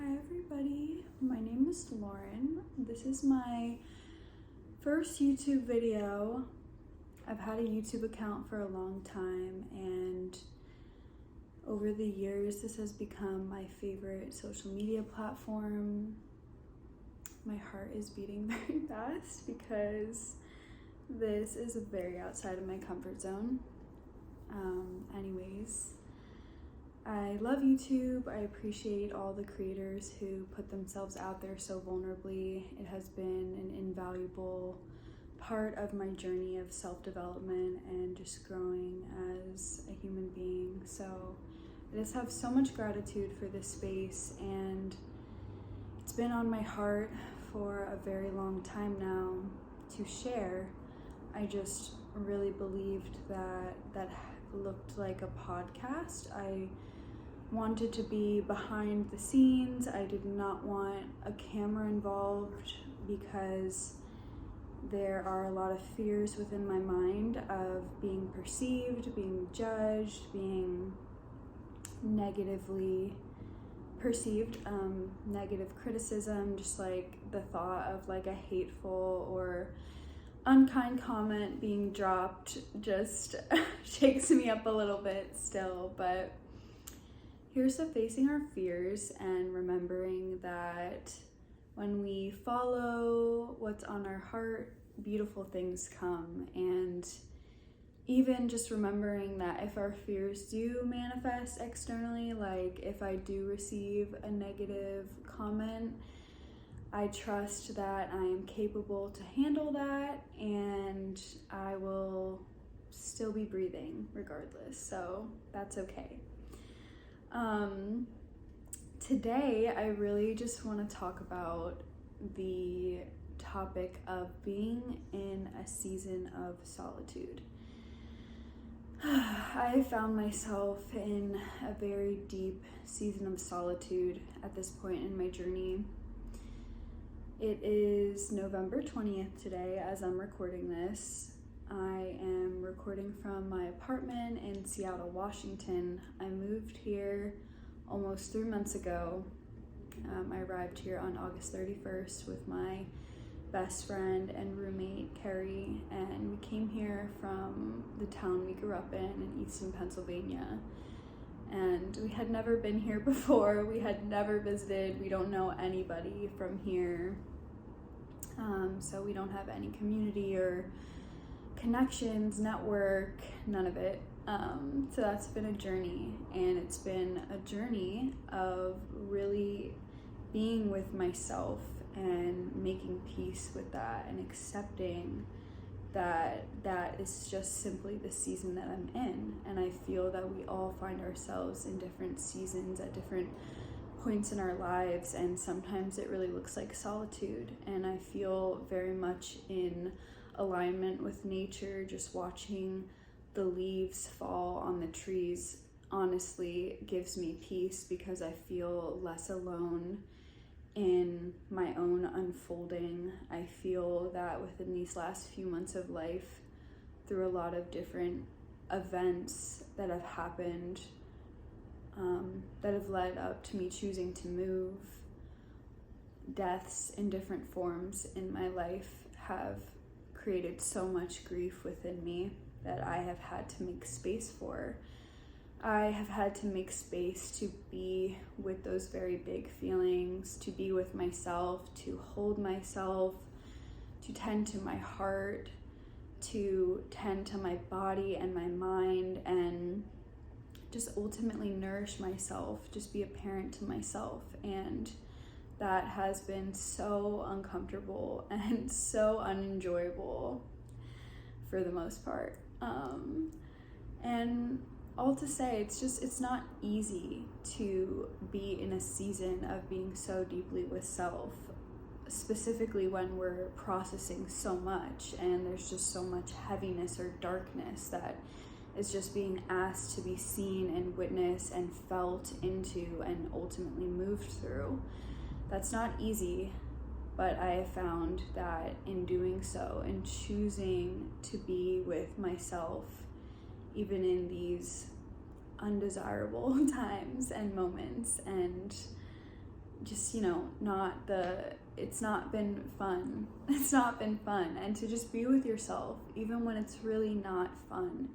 Hi everybody, my name is Lauren. This is my first YouTube video. I've had a YouTube account for a long time, and over the years this has become my favorite social media platform. My heart is beating very fast because this is very outside of my comfort zone. Anyways, I love YouTube. I appreciate all the creators who put themselves out there so vulnerably. It has been an invaluable part of my journey of self-development and just growing as a human being. So I just have so much gratitude for this space, and it's been on my heart for a very long time now to share. I just really believed that looked like a podcast. I wanted to be behind the scenes. I did not want a camera involved because there are a lot of fears within my mind of being perceived, being judged, being negatively perceived, negative criticism, just like the thought of like a hateful or unkind comment being dropped just shakes me up a little bit still. But here's to facing our fears and remembering that when we follow what's on our heart, beautiful things come. And even just remembering that if our fears do manifest externally, like if I do receive a negative comment, I trust that I am capable to handle that, and I will still be breathing regardless, so that's okay. Today, I really just want to talk about the topic of being in a season of solitude. I have found myself in a very deep season of solitude at this point in my journey. It is November 20th today as I'm recording this. I am recording from my apartment in Seattle, Washington. I moved here almost 3 months ago. I arrived here on August 31st with my best friend and roommate, Carrie, and we came here from the town we grew up in Easton, Pennsylvania. And we had never been here before. We had never visited. We don't know anybody from here. So we don't have any community or connections, network, none of it. So that's been a journey, and it's been a journey of really being with myself and making peace with that and accepting that that is just simply the season that I'm in. And I feel that we all find ourselves in different seasons at different points in our lives, and sometimes it really looks like solitude. And I feel very much in alignment with nature. Just watching the leaves fall on the trees honestly gives me peace, because I feel less alone in my own unfolding. I feel that within these last few months of life, through a lot of different events that have happened, that have led up to me choosing to move, deaths in different forms in my life have created so much grief within me that I have had to make space for. I have had to make space to be with those very big feelings, to be with myself, to hold myself, to tend to my heart, to tend to my body and my mind, and just ultimately nourish myself, just be a parent to myself. And that has been so uncomfortable and so unenjoyable for the most part. And all to say, it's not easy to be in a season of being so deeply with self, specifically when we're processing so much and there's just so much heaviness or darkness that is just being asked to be seen and witnessed and felt into and ultimately moved through. That's not easy, but I have found that in doing so and choosing to be with myself, even in these undesirable times and moments, and just, it's not been fun. It's not been fun. And to just be with yourself, even when it's really not fun,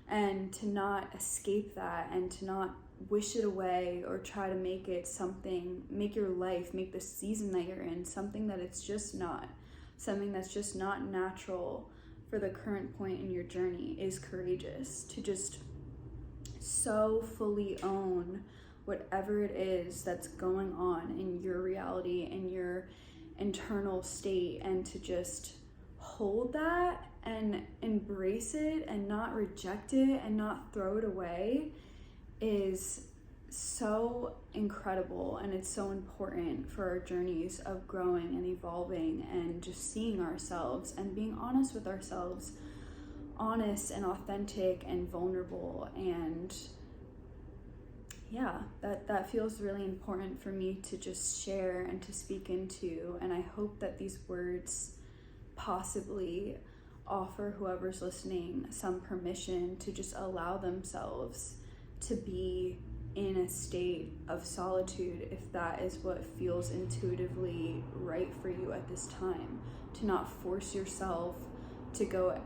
and to not escape that, and to not wish it away or try to make it something, make your life, make the season that you're in something that it's just not, something that's just not natural for the current point in your journey, is courageous. To just so fully own whatever it is that's going on in your reality and your internal state, and to just hold that and embrace it and not reject it and not throw it away, is so incredible. And it's so important for our journeys of growing and evolving and just seeing ourselves and being honest with ourselves, honest and authentic and vulnerable. And yeah, that feels really important for me to just share and to speak into. And I hope that these words possibly offer whoever's listening some permission to just allow themselves to be in a state of solitude, if that is what feels intuitively right for you at this time. To not force yourself to go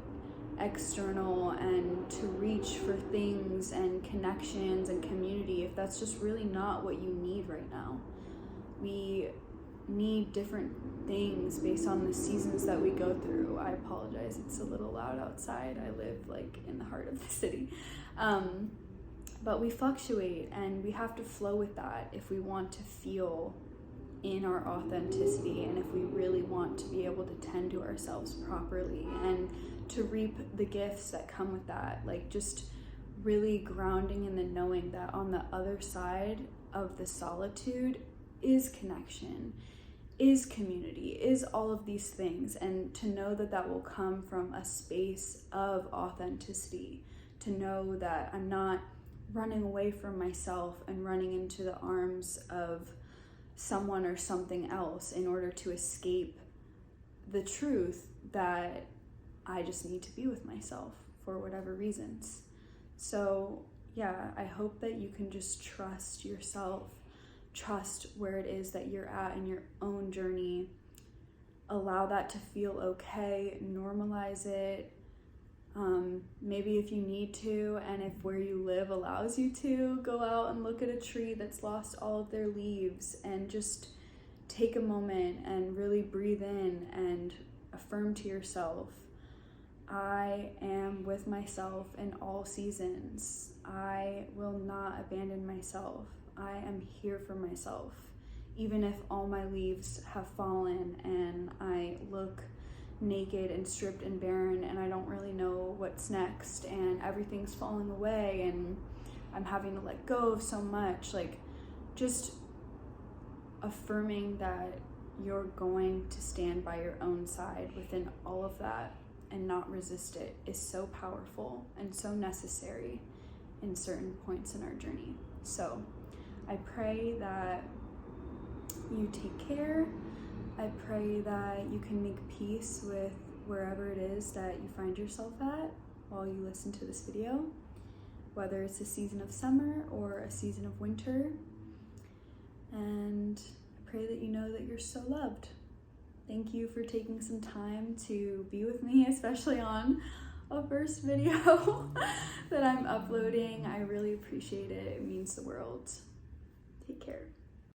external and to reach for things and connections and community if that's just really not what you need right now. We need different things based on the seasons that we go through. I apologize, it's a little loud outside. I live in the heart of the city. But we fluctuate, and we have to flow with that if we want to feel in our authenticity, and if we really want to be able to tend to ourselves properly and to reap the gifts that come with that. Just really grounding in the knowing that on the other side of the solitude is connection, is community, is all of these things. And to know that that will come from a space of authenticity, to know that I'm not running away from myself and running into the arms of someone or something else in order to escape the truth that I just need to be with myself for whatever reasons. So yeah, I hope that you can just trust yourself, trust where it is that you're at in your own journey, allow that to feel okay, normalize it. Maybe if you need to, and if where you live allows you to, go out and look at a tree that's lost all of their leaves and just take a moment and really breathe in and affirm to yourself, I am with myself in all seasons. I will not abandon myself. I am here for myself. Even if all my leaves have fallen and I look naked and stripped and barren and I don't really know what's next and everything's falling away and I'm having to let go of so much, just affirming that you're going to stand by your own side within all of that and not resist it is so powerful and so necessary in certain points in our journey. So I pray that you take care. I pray that you can make peace with wherever it is that you find yourself at while you listen to this video, whether it's a season of summer or a season of winter. And I pray that you know that you're so loved. Thank you for taking some time to be with me, especially on a first video that I'm uploading. I really appreciate it. It means the world. Take care.